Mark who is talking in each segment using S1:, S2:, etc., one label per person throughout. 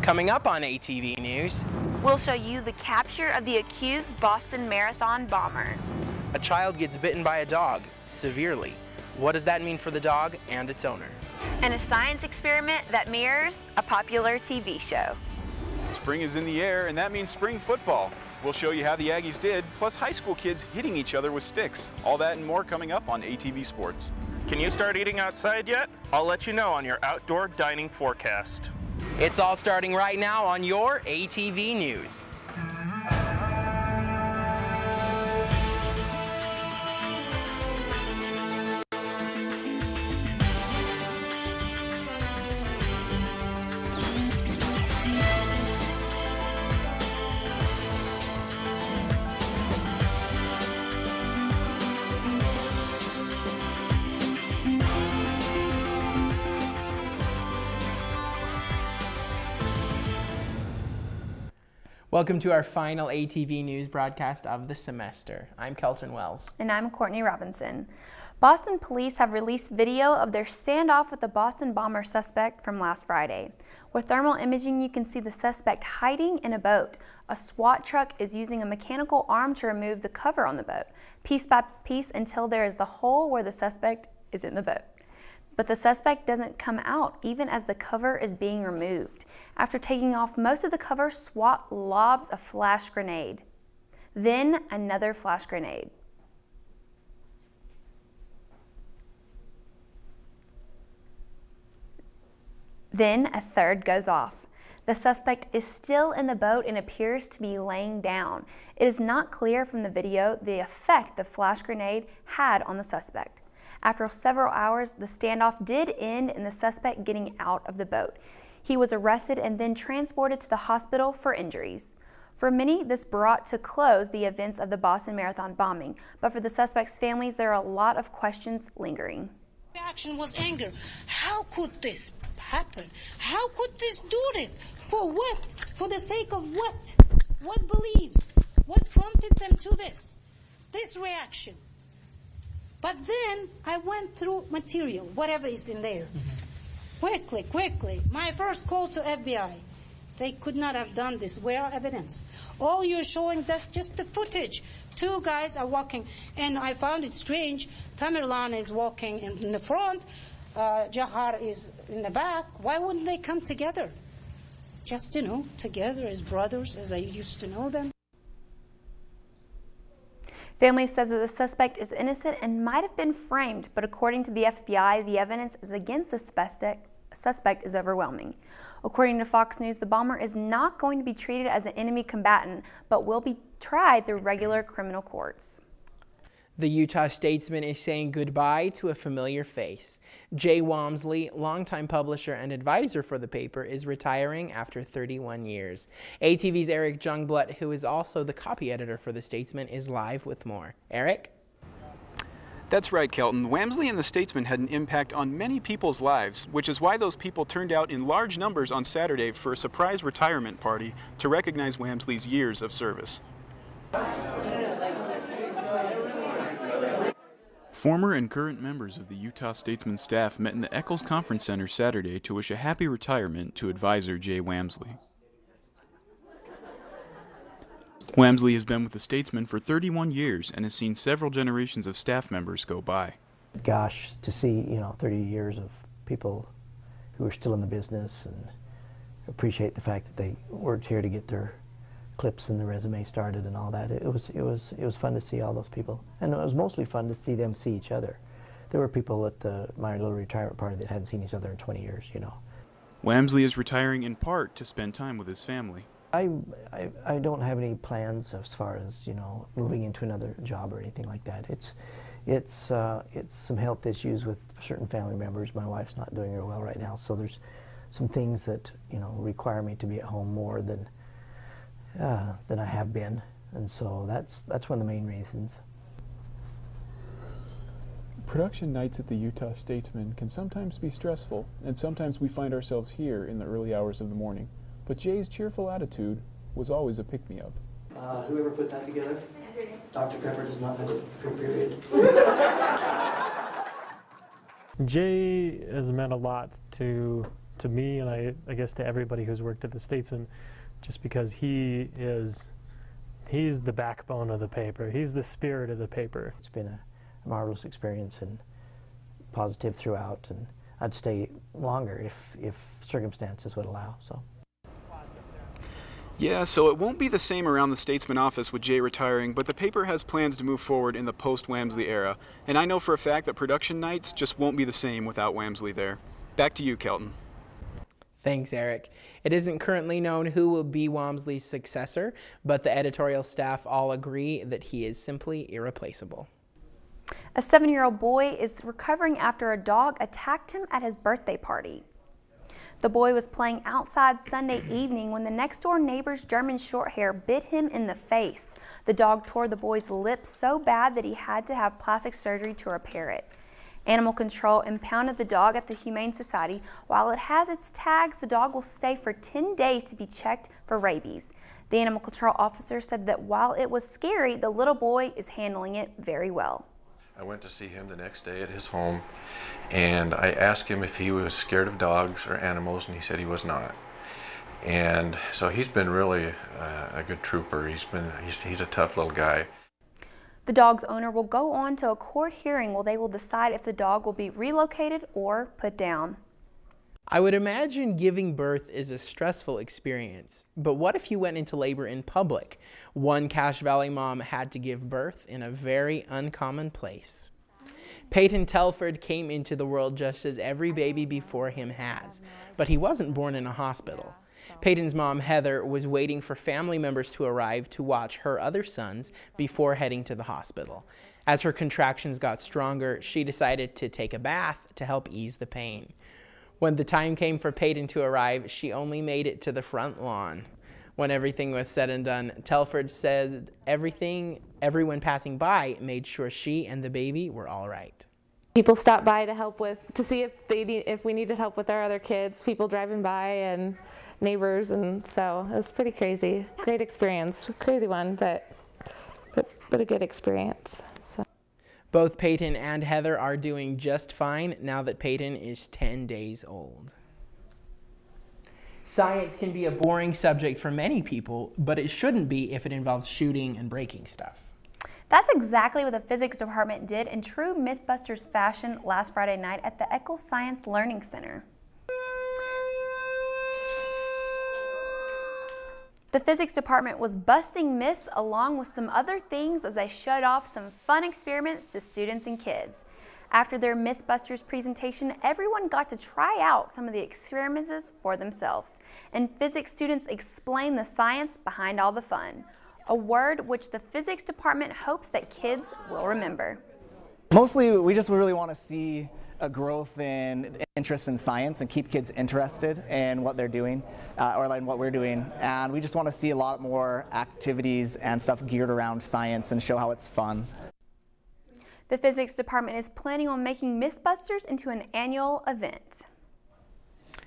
S1: Coming up on ATV News,
S2: we'll show you the capture of the accused Boston Marathon bomber.
S1: a child gets bitten by a dog severely. What does that mean for the dog and its owner?
S2: And a science experiment that mirrors a popular TV show.
S3: Spring is in the air, and that means spring football. We'll show you how the Aggies did, plus high school kids hitting each other with sticks. All that and more coming up on ATV Sports.
S4: Can you start eating outside yet? I'll let you know on your outdoor dining forecast.
S1: It's all starting right now on your ATV News. Welcome to our final ATV News broadcast of the semester. I'm Kelton Wells.
S5: And I'm Courtney Robinson. Boston police have released video of their standoff with the Boston bomber suspect from last Friday. With thermal imaging, you can see the suspect hiding in a boat. A SWAT truck is using a mechanical arm to remove the cover on the boat, piece by piece, until there is the hole where the suspect is in the boat. But the suspect doesn't come out even as the cover is being removed. After taking off most of the cover, SWAT lobs a flash grenade. Then another flash grenade. Then a third goes off. The suspect is still in the boat and appears to be laying down. It is not clear from the video the effect the flash grenade had on the suspect. After several hours, the standoff did end in the suspect getting out of the boat. He was arrested and then transported to the hospital for injuries. For many, this brought to close the events of the Boston Marathon bombing, but for the suspects' families, there are a lot of questions lingering.
S6: The reaction was anger. How could this happen? How could this do this? For what? For the sake of what? What beliefs? What prompted them to this? This reaction. But then I went through material, whatever is in there. Quickly. My first call to FBI. They could not have done this. Where are evidence? All you're showing, that's just the footage. Two guys are walking, and I found it strange. Tamerlan is walking in the front. Jahar is in the back. Why wouldn't they come together? Just, together as brothers, as I used to know them.
S5: Family says that the suspect is innocent and might have been framed, but according to the FBI, the evidence is against the suspect is overwhelming. According to Fox News, the bomber is not going to be treated as an enemy combatant, but will be tried through regular criminal courts.
S1: The Utah Statesman is saying goodbye to a familiar face. Jay Walmsley, longtime publisher and advisor for the paper, is retiring after 31 years. ATV's Eric Jungblut, who is also the copy editor for the Statesman, is live with more. Eric?
S3: That's right, Kelton. Walmsley and the Statesman had an impact on many people's lives, which is why those people turned out in large numbers on Saturday for a surprise retirement party to recognize Walmsley's years of service. Former and current members of the Utah Statesman staff met in the Eccles Conference Center Saturday to wish a happy retirement to advisor Jay Walmsley. Walmsley has been with the Statesman for 31 years and has seen several generations of staff members go by.
S7: Gosh, to see 30 years of people who are still in the business and appreciate the fact that they worked here to get their clips and the resume started and all that. It was fun to see all those people, and it was mostly fun to see them see each other. There were people at my little retirement party that hadn't seen each other in 20 years.
S3: Walmsley is retiring in part to spend time with his family.
S7: I don't have any plans as far as moving into another job or anything like that. It's some health issues with certain family members. My wife's not doing real well right now, so there's some things that require me to be at home more than I have been, and so that's one of the main reasons.
S8: Production nights at the Utah Statesman can sometimes be stressful, and sometimes we find ourselves here in the early hours of the morning. But Jay's cheerful attitude was always a pick-me-up.
S7: Whoever put that together? Dr. Pepper does not have a period.
S9: Jay has meant a lot to to me, and I guess to everybody who's worked at the Statesman, just because he's the backbone of the paper. He's the spirit of the paper.
S7: It's been a marvelous experience and positive throughout, and I'd stay longer if circumstances would allow. So.
S3: Yeah, so it won't be the same around the Statesman office with Jay retiring, but the paper has plans to move forward in the post-Wamsley era. And I know for a fact that production nights just won't be the same without Wamsley there. Back to you, Kelton.
S1: Thanks, Eric. It isn't currently known who will be Wamsley's successor, but the editorial staff all agree that he is simply irreplaceable.
S5: A 7-year-old boy is recovering after a dog attacked him at his birthday party. The boy was playing outside Sunday evening when the next-door neighbor's German Shorthair bit him in the face. The dog tore the boy's lip so bad that he had to have plastic surgery to repair it. Animal Control impounded the dog at the Humane Society. While it has its tags, the dog will stay for 10 days to be checked for rabies. The Animal Control officer said that while it was scary, the little boy is handling it very well.
S10: I went to see him the next day at his home, and I asked him if he was scared of dogs or animals, and he said he was not. And so he's been really a good trooper. He's a tough little guy.
S5: The dog's owner will go on to a court hearing where they will decide if the dog will be relocated or put down.
S1: I would imagine giving birth is a stressful experience, but what if you went into labor in public? One Cache Valley mom had to give birth in a very uncommon place. Peyton Telford came into the world just as every baby before him has, but he wasn't born in a hospital. Peyton's mom, Heather, was waiting for family members to arrive to watch her other sons before heading to the hospital. As her contractions got stronger, she decided to take a bath to help ease the pain. When the time came for Peyton to arrive, she only made it to the front lawn. When everything was said and done, Telford said everyone passing by made sure she and the baby were all right.
S11: People stopped by to see if we needed help with our other kids, people driving by and neighbors, and so it was pretty crazy. Great experience, crazy one, but a good experience. So.
S1: Both Peyton and Heather are doing just fine now that Peyton is 10 days old. Science can be a boring subject for many people, but it shouldn't be if it involves shooting and breaking stuff.
S5: That's exactly what the physics department did in true Mythbusters fashion last Friday night at the Echo Science Learning Center. The physics department was busting myths along with some other things as they showed off some fun experiments to students and kids. After their Mythbusters presentation, everyone got to try out some of the experiments for themselves, and physics students explained the science behind all the fun, a word which the physics department hopes that kids will remember.
S12: Mostly, we just really want to see a growth in interest in science and keep kids interested in what they're doing or in what we're doing, and we just want to see a lot more activities and stuff geared around science and show how it's fun.
S5: The physics department is planning on making Mythbusters into an annual event.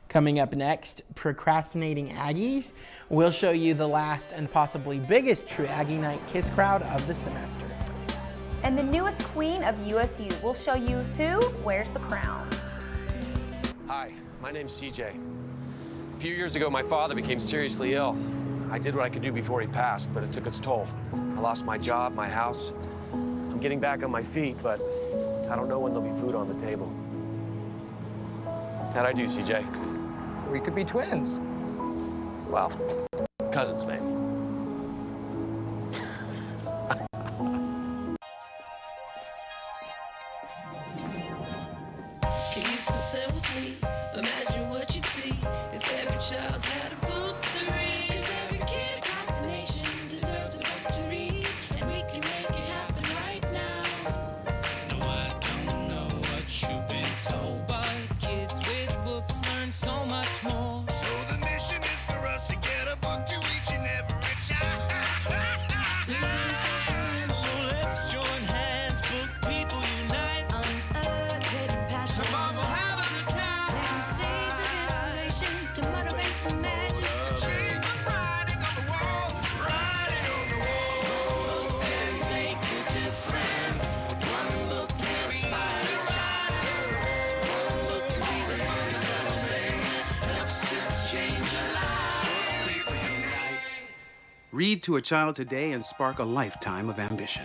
S1: Coming up next, procrastinating Aggies. We'll show you the last and possibly biggest True Aggie Night Kiss crowd of the semester.
S5: And the newest queen of USU will show you who wears the crown.
S13: Hi, my name's CJ. A few years ago, my father became seriously ill. I did what I could do before he passed, but it took its toll. I lost my job, my house. I'm getting back on my feet, but I don't know when there'll be food on the table. How'd I do, CJ?
S14: We could be twins.
S13: Well, cousins, maybe.
S15: Say with me, imagine what you'd see if every child had a book to read. 'Cause every kid across the nation deserves a book to read, and we can make it happen right now. No, I don't know what you've been told, but kids with books learn so much more. So the mission is for us to get a book to each and every child. So let's join hands, book people unite, unearth hidden passion. To motivate some magic, to change the writing on the wall, writing on the wall, and make a difference. One look inspires, one look can be the first one thing.
S16: Read to a child today and spark a lifetime of ambition.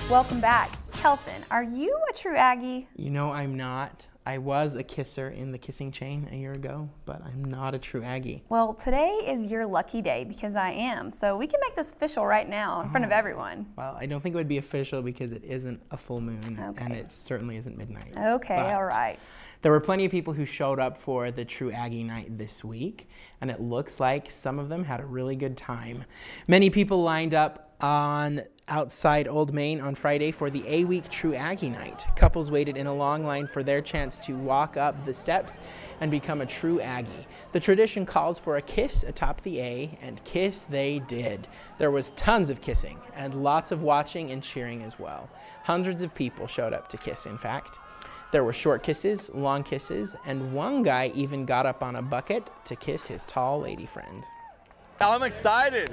S5: Welcome back. Kelton, are you a true Aggie?
S1: You know, I'm not. I was a kisser in the kissing chain a year ago, but I'm not a true Aggie.
S5: Well, today is your lucky day because I am. So we can make this official right now in front of everyone.
S1: Well, I don't think it would be official because it isn't a full moon, and it certainly isn't midnight.
S5: Okay, all right.
S1: There were plenty of people who showed up for the True Aggie Night this week, and it looks like some of them had a really good time. Many people lined up outside Old Main on Friday for the A-Week True Aggie Night. Couples waited in a long line for their chance to walk up the steps and become a true Aggie. The tradition calls for a kiss atop the A, and kiss they did. There was tons of kissing and lots of watching and cheering as well. Hundreds of people showed up to kiss, in fact. There were short kisses, long kisses, and one guy even got up on a bucket to kiss his tall lady friend.
S17: I'm excited.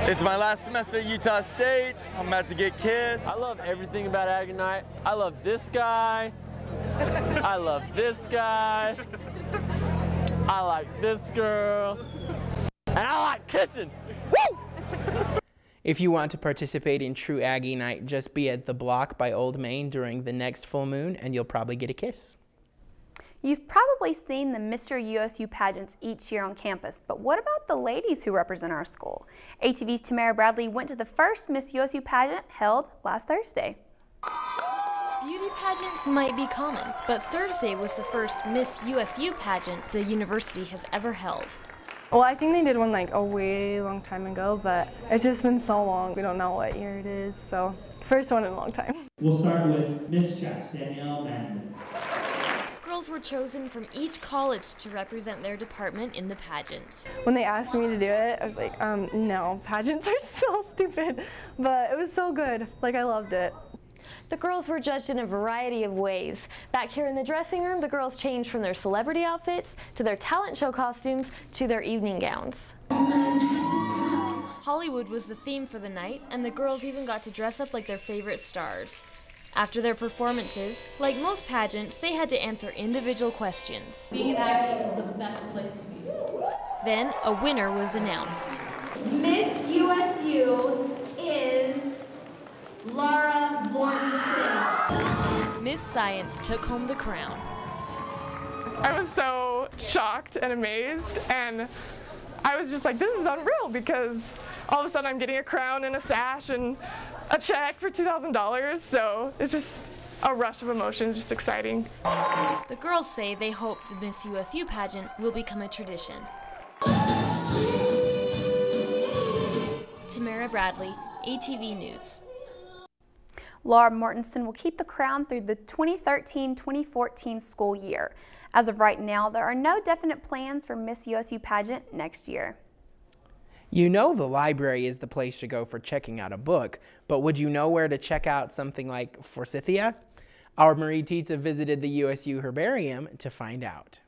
S17: It's my last semester at Utah State. I'm about to get kissed.
S18: I love everything about Aggie Night. I love this guy. I love this guy. I like this girl. And I like kissing. Woo!
S1: If you want to participate in True Aggie Night, just be at the block by Old Main during the next full moon and you'll probably get a kiss.
S5: You've probably seen the Mr. USU pageants each year on campus, but what about the ladies who represent our school? ATV's Tamara Bradley went to the first Miss USU pageant held last Thursday.
S19: Beauty pageants might be common, but Thursday was the first Miss USU pageant the university has ever held.
S20: Well, I think they did one like a way long time ago, but it's just been so long. We don't know what year it is, so first one in a long time.
S21: We'll start with Miss Chats, Danielle Manford.
S19: Girls were chosen from each college to represent their department in the pageant.
S20: When they asked me to do it, I was like, no, pageants are so stupid, but it was so good. Like, I loved it.
S22: The girls were judged in a variety of ways. Back here in the dressing room, the girls changed from their celebrity outfits to their talent show costumes to their evening gowns.
S19: Hollywood was the theme for the night, and the girls even got to dress up like their favorite stars. After their performances, like most pageants, they had to answer individual questions.
S23: Being an Aggie is the best place to be.
S19: Then a winner was announced.
S23: Miss USU is Laura Mortensen.
S19: Miss Science took home the crown.
S20: I was so shocked and amazed, and I was just like, this is unreal, because all of a sudden I'm getting a crown and a sash and a check for $2,000, so it's just a rush of emotions, just exciting.
S19: The girls say they hope the Miss USU pageant will become a tradition. Tamara Bradley, ATV News.
S5: Laura Mortensen will keep the crown through the 2013-2014 school year. As of right now, there are no definite plans for Miss USU pageant next year.
S1: You know the library is the place to go for checking out a book, but would you know where to check out something like Forsythia? Our Marie Tietze visited the USU Herbarium to find out.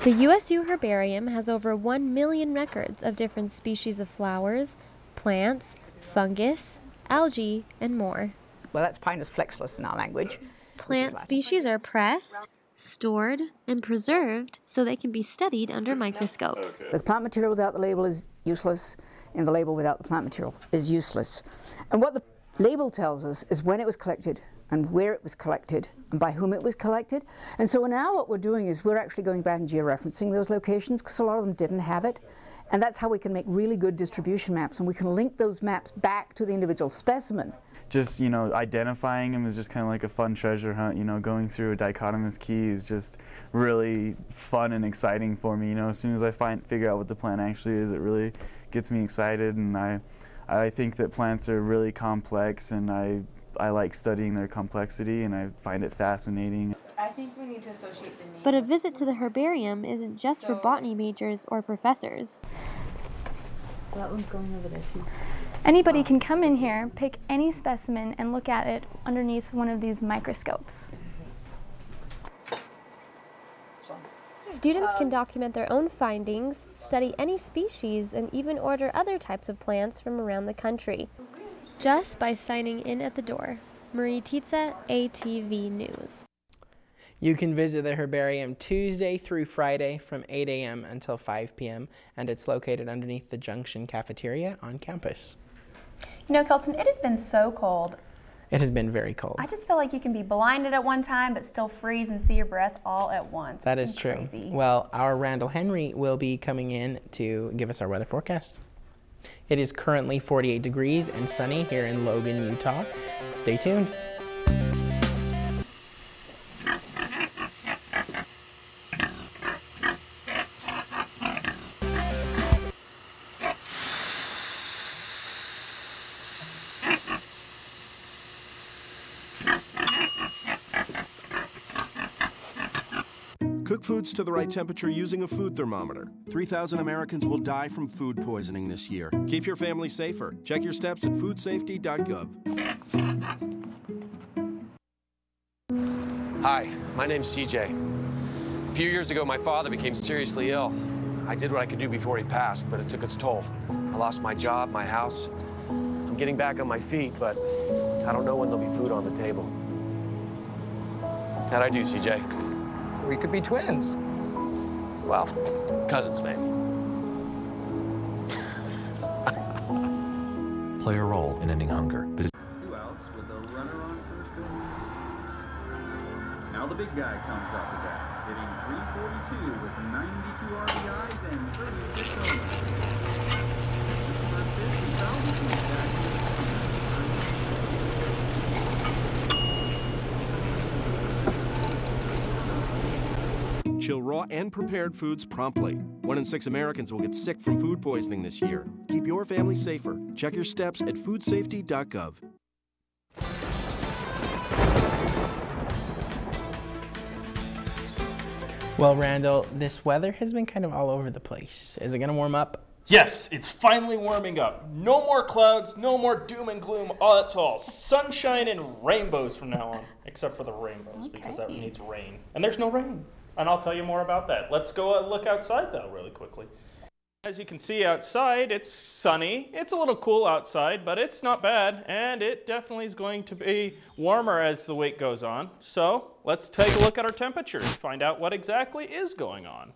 S24: The USU Herbarium has over 1 million records of different species of flowers, plants, fungus, algae, and more.
S25: Well, that's Pinus flexus in our language.
S24: Plant species are pressed, stored, and preserved so they can be studied under microscopes.
S25: The plant material without the label is useless, and the label without the plant material is useless. And what the label tells us is when it was collected, and where it was collected, and by whom it was collected. And so now what we're doing is we're actually going back and georeferencing those locations, because a lot of them didn't have it. And that's how we can make really good distribution maps, and we can link those maps back to the individual specimen.
S26: Just, you know, identifying them is just kind of like a fun treasure hunt. You know, going through a dichotomous key is just really fun and exciting for me. You know, as soon as I figure out what the plant actually is, it really gets me excited, and I think that plants are really complex, and I like studying their complexity, and I find it fascinating.
S20: I think we need to associate the names.
S24: But a visit to the herbarium isn't just for botany majors or professors.
S20: That one's going over there too. Anybody can come in here, pick any specimen, and look at it underneath one of these microscopes.
S24: Students can document their own findings, study any species, and even order other types of plants from around the country, just by signing in at the door. Marie Tietze, ATV News.
S1: You can visit the herbarium Tuesday through Friday from 8 a.m. until 5 p.m. and it's located underneath the Junction Cafeteria on campus.
S5: You know, Kelton, it has been so cold.
S1: It has been very cold.
S5: I just feel like you can be blinded at one time but still freeze and see your breath all at once.
S1: That is true.
S5: Crazy.
S1: Well, our Randall Henry will be coming in to give us our weather forecast. It is currently 48 degrees and sunny here in Logan, Utah. Stay tuned.
S2: Cook foods to the right temperature using a food thermometer. 3,000 Americans will die from food poisoning this year. Keep your family safer. Check your steps at foodsafety.gov.
S13: Hi, my name's CJ. A few years ago, my father became seriously ill. I did what I could do before he passed, but it took its toll. I lost my job, my house. I'm getting back on my feet, but I don't know when there'll be food on the table. How'd I do, CJ?
S14: We could be twins.
S13: Well, cousins, maybe.
S4: Play a role in ending hunger.
S6: 2 outs with a runner on first base. Now the big guy comes up to bat, hitting .342 with 92 RBIs and 36 homers.
S2: Chill raw and prepared foods promptly. 1 in 6 Americans will get sick from food poisoning this year. Keep your family safer. Check your steps at foodsafety.gov.
S1: Well, Randall, this weather has been kind of all over the place. Is it going to warm up?
S7: Yes, it's finally warming up. No more clouds, no more doom and gloom. Oh, that's all sunshine and rainbows from now on, except for the rainbows, because that needs rain. And there's no rain. And I'll tell you more about that. Let's go look outside, though, really quickly. As you can see outside, it's sunny. It's a little cool outside, but it's not bad. And it definitely is going to be warmer as the week goes on. So let's take a look at our temperatures, find out what exactly is going on.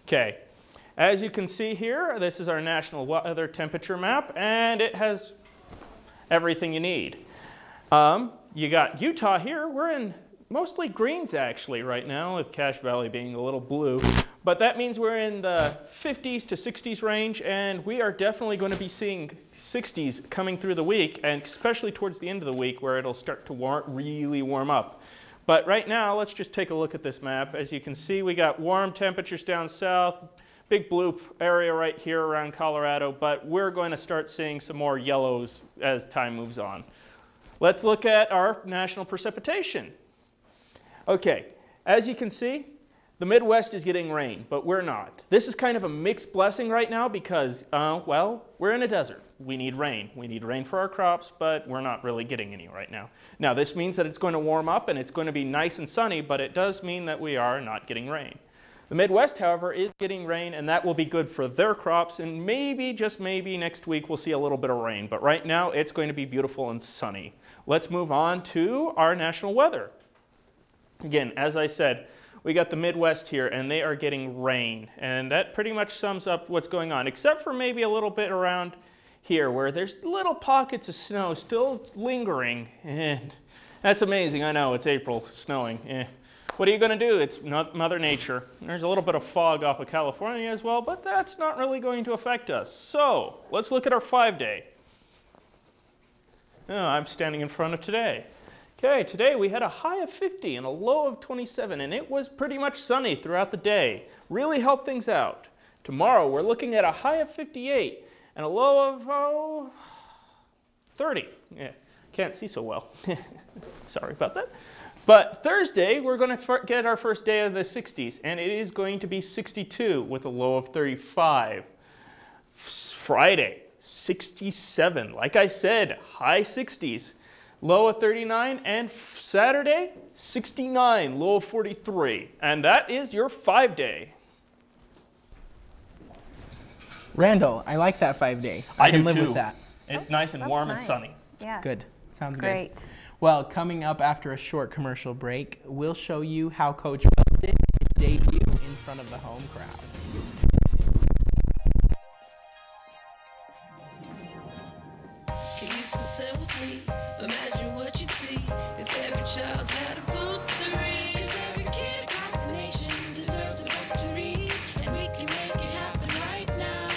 S7: Okay, as you can see here, this is our national weather temperature map, and it has everything you need. You got Utah here. We're in mostly greens actually right now, with Cache Valley being a little blue. But that means we're in the 50s to 60s range, and we are definitely going to be seeing 60s coming through the week, and especially towards the end of the week where it'll start to really warm up. But right now, let's just take a look at this map. As you can see, we got warm temperatures down south, big blue area right here around Colorado, but we're going to start seeing some more yellows as time moves on. Let's look at our national precipitation. Okay, as you can see, the Midwest is getting rain, but we're not. This is kind of a mixed blessing right now because, well, we're in a desert. We need rain. We need rain for our crops, but we're not really getting any right now. Now, this means that it's going to warm up and it's going to be nice and sunny, but it does mean that we are not getting rain. The Midwest, however, is getting rain, and that will be good for their crops, and maybe, just maybe, next week we'll see a little bit of rain. But right now, it's going to be beautiful and sunny. Let's move on to our national weather. Again, as I said, we got the Midwest here, and they are getting rain. And that pretty much sums up what's going on, except for maybe a little bit around here where there's little pockets of snow still lingering. And that's amazing. I know, it's April, it's snowing. What are you going to do? It's not Mother Nature. There's a little bit of fog off of California as well, but that's not really going to affect us. So let's look at our 5-day. Oh, I'm standing in front of today. Okay, today we had a high of 50 and a low of 27, and it was pretty much sunny throughout the day. Really helped things out. Tomorrow we're looking at a high of 58 and a low of 30. Yeah, can't see so well. Sorry about that. But Thursday we're going to get our first day of the 60s, and it is going to be 62 with a low of 35. Friday, 67. Like I said, high 60s. Low of 39, and Saturday, 69, low of 43. And that is your 5-day.
S1: Randall, I like that 5-day.
S7: I
S1: can
S7: do
S1: live
S7: too.
S1: with that.
S7: It's nice and warm and sunny.
S5: Yes.
S1: Good. Sounds good.
S5: Great.
S1: Well, coming up after a short commercial break, we'll show you how Coach Wells did his debut in front of the home crowd.
S15: You can say with me, imagine what you'd see if every child had a book to read. 'Cause every kid across the nation deserves a book to read, and we can make it happen right now.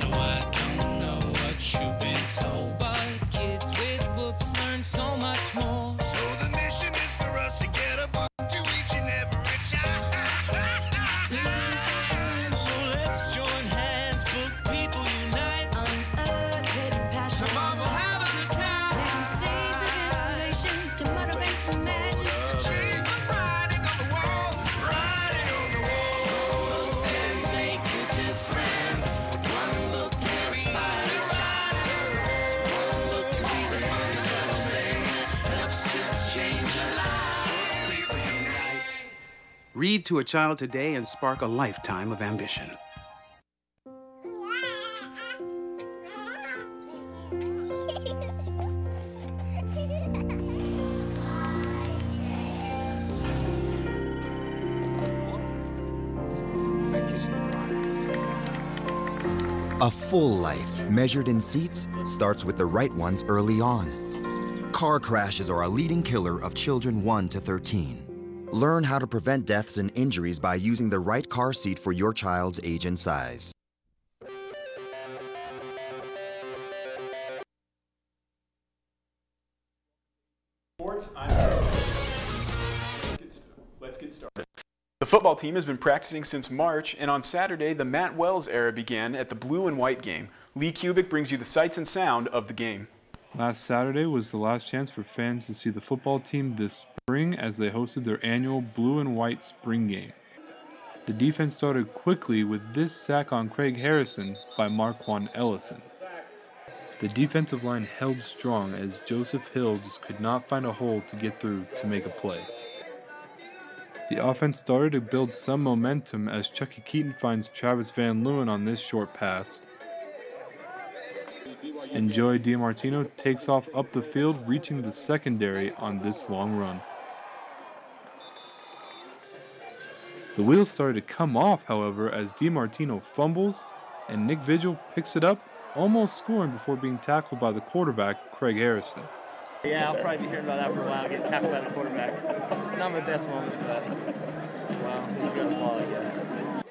S3: No, I don't know what you've been told, but kids with books learn so much more. So the mission is for us to get a book to each and every child. So let's join hands, book people unite, unearth hidden passion. Come on, we'll have a good time.
S15: Planting seeds of inspiration to motivate some magic.
S3: To change the writing on the wall, writing on the wall, and make a difference. One book can inspire a child. One book can be the first little thing that helps to change a life. People unite.
S16: Read to a child today and spark a lifetime of ambition.
S8: A full life, measured in seats, starts with the right ones early on. Car crashes are a leading killer of children 1 to 13. Learn how to prevent deaths and injuries by using the right car seat for your child's age and size.
S9: Sports, let's get started. The football team has been practicing since March, and on Saturday, the Matt Wells era began at the blue and white game. Lee Kubik brings you the sights and sound of the game.
S10: Last Saturday was the last chance for fans to see the football team this spring as they hosted their annual blue and white spring game. The defense started quickly with this sack on Craig Harrison by Marquand Ellison. The defensive line held strong as Joseph Hill just could not find a hole to get through to make a play. The offense started to build some momentum as Chucky Keaton finds Travis Van Leeuwen on this short pass. And Joey DiMartino takes off up the field, reaching the secondary on this long run. The wheels started to come off, however, as DiMartino fumbles and Nick Vigil picks it up, almost scoring before being tackled by the quarterback, Craig Harrison.
S18: Yeah, I'll probably be hearing about that for a while, getting tackled by the quarterback. Not my best moment, but, well, he's got the ball, I guess.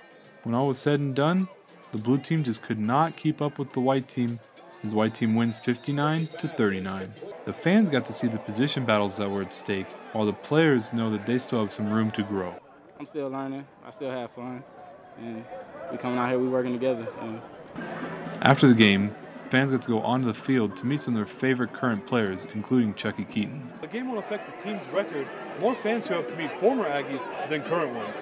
S10: When all was said and done, the blue team just could not keep up with the white team, as white team wins 59-39. The fans got to see the position battles that were at stake, while the players know that they still have some room to grow.
S11: I'm still learning, I still have fun, and we coming out here, we working together.
S10: After the game, fans got to go onto the field to meet some of their favorite current players, including Chucky Keaton.
S12: The game won't affect the team's record. More fans show up to meet former Aggies than current ones.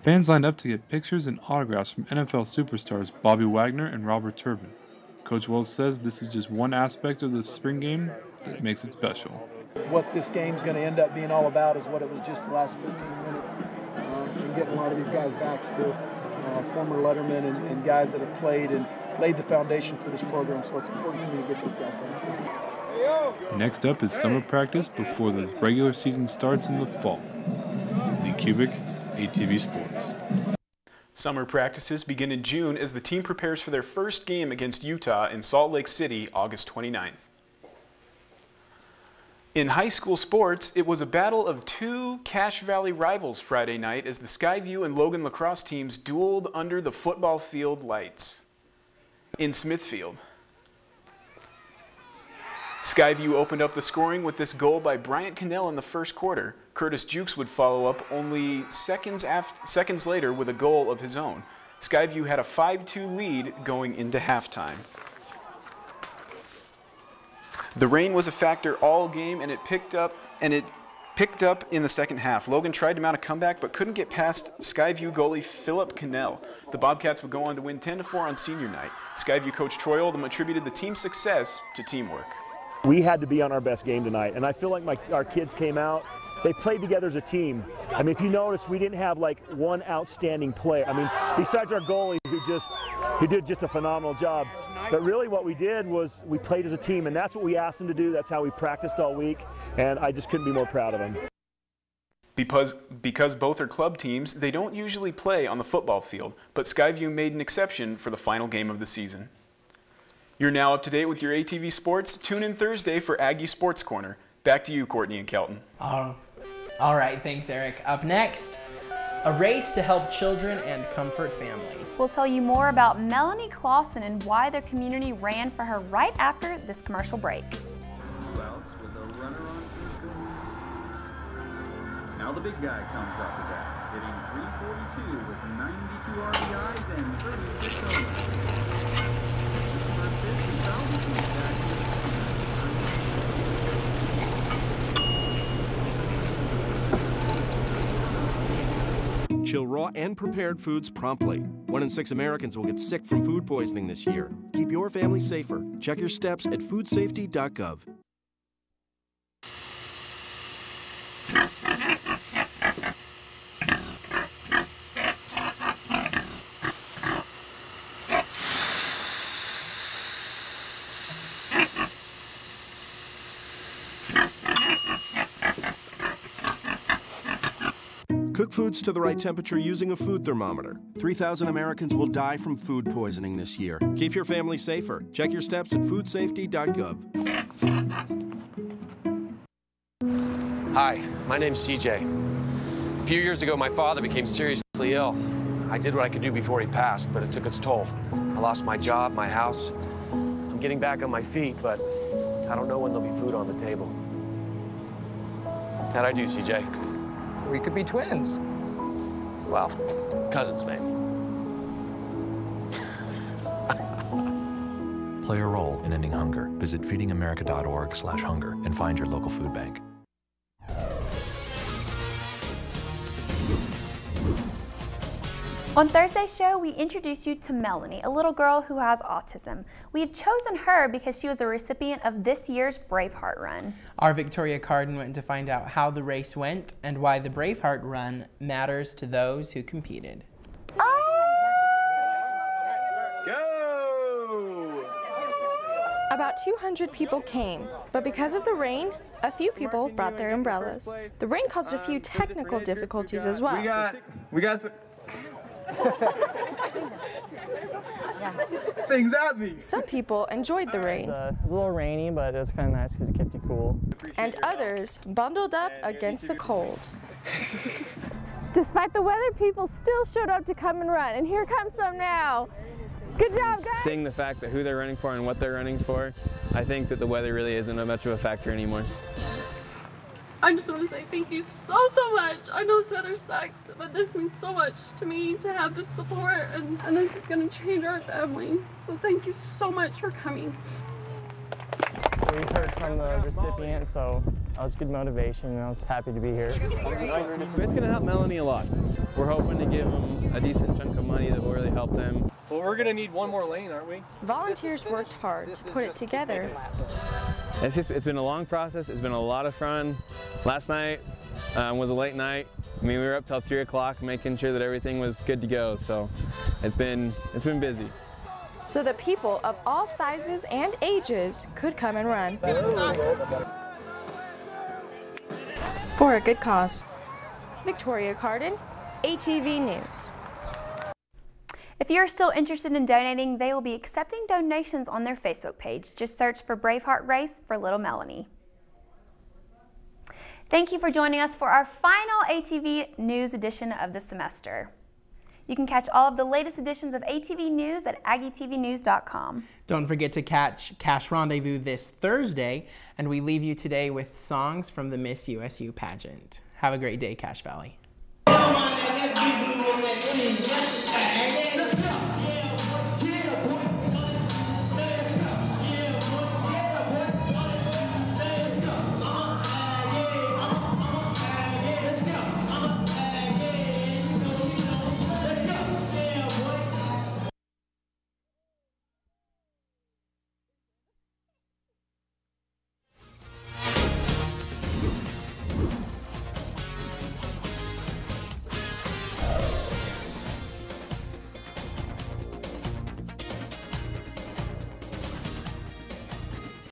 S10: Fans lined up to get pictures and autographs from NFL superstars Bobby Wagner and Robert Turbin. Coach Wells says this is just one aspect of the spring game that makes it special.
S27: What this game's going to end up being all about is what it was just the last 15 minutes, and getting a lot of these guys back here, former Lettermen and guys that have played and laid the foundation for this program, so it's important for me to get those guys back.
S10: Next up is summer practice before the regular season starts in the fall. Lee Kubik, ATV Sports.
S9: Summer practices begin in June as the team prepares for their first game against Utah in Salt Lake City, August 29th. In high school sports, it was a battle of two Cache Valley rivals Friday night as the Skyview and Logan lacrosse teams dueled under the football field lights in Smithfield. Skyview opened up the scoring with this goal by Bryant Cannell in the first quarter. Curtis Jukes would follow up only seconds later with a goal of his own. Skyview had a 5-2 lead going into halftime. The rain was a factor all game, and it picked up in the second half. Logan tried to mount a comeback but couldn't get past Skyview goalie Philip Cannell. The Bobcats would go on to win 10-4 on senior night. Skyview coach Troy Oldham attributed the team's success to teamwork.
S28: We had to be on our best game tonight, and I feel like our kids came out. They played together as a team. I mean, if you notice, we didn't have like one outstanding player. I mean, besides our goalie who just who did just a phenomenal job. But really what we did was we played as a team, and that's what we asked them to do. That's how we practiced all week, and I just couldn't be more proud of them.
S9: Because both are club teams, they don't usually play on the football field, but Skyview made an exception for the final game of the season. You're now up to date with your ATV Sports. Tune in Thursday for Aggie Sports Corner. Back to you, Courtney and Kelton.
S1: All right, thanks, Eric. Up next, a race to help children and comfort families.
S5: We'll tell you more about Melanie Clausen and why their community ran for her right after this commercial break.
S6: Now the big guy comes off the bat, hitting .342 with 92 RBIs and 36 homers.
S2: Chill raw and prepared foods promptly. 1 in 6 Americans will get sick from food poisoning this year. Keep your family safer. Check your steps at foodsafety.gov. Cook foods to the right temperature using a food thermometer. 3,000 Americans will die from food poisoning this year. Keep your family safer. Check your steps at foodsafety.gov.
S13: Hi, my name's CJ. A few years ago, my father became seriously ill. I did what I could do before he passed, but it took its toll. I lost my job, my house. I'm getting back on my feet, but I don't know when there'll be food on the table. How'd I do, CJ?
S14: We could be twins.
S13: Well, cousins, maybe.
S4: Play a role in ending hunger. Visit feedingamerica.org/hunger and find your local food bank.
S5: On Thursday's show, we introduce you to Melanie, a little girl who has autism. We have chosen her because she was the recipient of this year's Braveheart Run.
S1: Our Victoria Carden went to find out how the race went and why the Braveheart Run matters to those who competed.
S17: Go! About 200 people came, but because of the rain, a few people brought their umbrellas. The rain caused a few technical difficulties as well.
S19: We got some things at me.
S17: Some people enjoyed the rain.
S20: It was a little rainy, but it was kind of nice because it kept you cool.
S17: And others bundled up against the cold.
S21: Despite the weather, people still showed up to come and run, and here comes some now. Good job, guys.
S19: Seeing the fact that who they're running for and what they're running for, I think that the weather really isn't much of a factor anymore.
S22: I just want to say thank you so much. I know this weather sucks, but this means so much to me to have this support, and this is going to change our family. So thank you so much for coming.
S20: We heard from the recipient, so that was good motivation, and I was happy to be here.
S19: It's going to help Melanie a lot. We're hoping to give them a decent chunk of money that will really help them.
S12: Well, we're going to need one more lane, aren't we?
S17: Volunteers worked hard to put it together.
S19: It's been a long process. It's been a lot of fun. Last night was a late night. I mean, we were up till 3 o'clock making sure that everything was good to go. So it's been busy.
S17: So that people of all sizes and ages could come and run. For a good cause. Victoria Carden, ATV News.
S5: If you're still interested in donating, they will be accepting donations on their Facebook page. Just search for Braveheart Race for Little Melanie. Thank you for joining us for our final ATV News edition of the semester. You can catch all of the latest editions of ATV News at aggietvnews.com.
S1: Don't forget to catch Cash Rendezvous this Thursday, and we leave you today with songs from the Miss USU pageant. Have a great day, Cache Valley.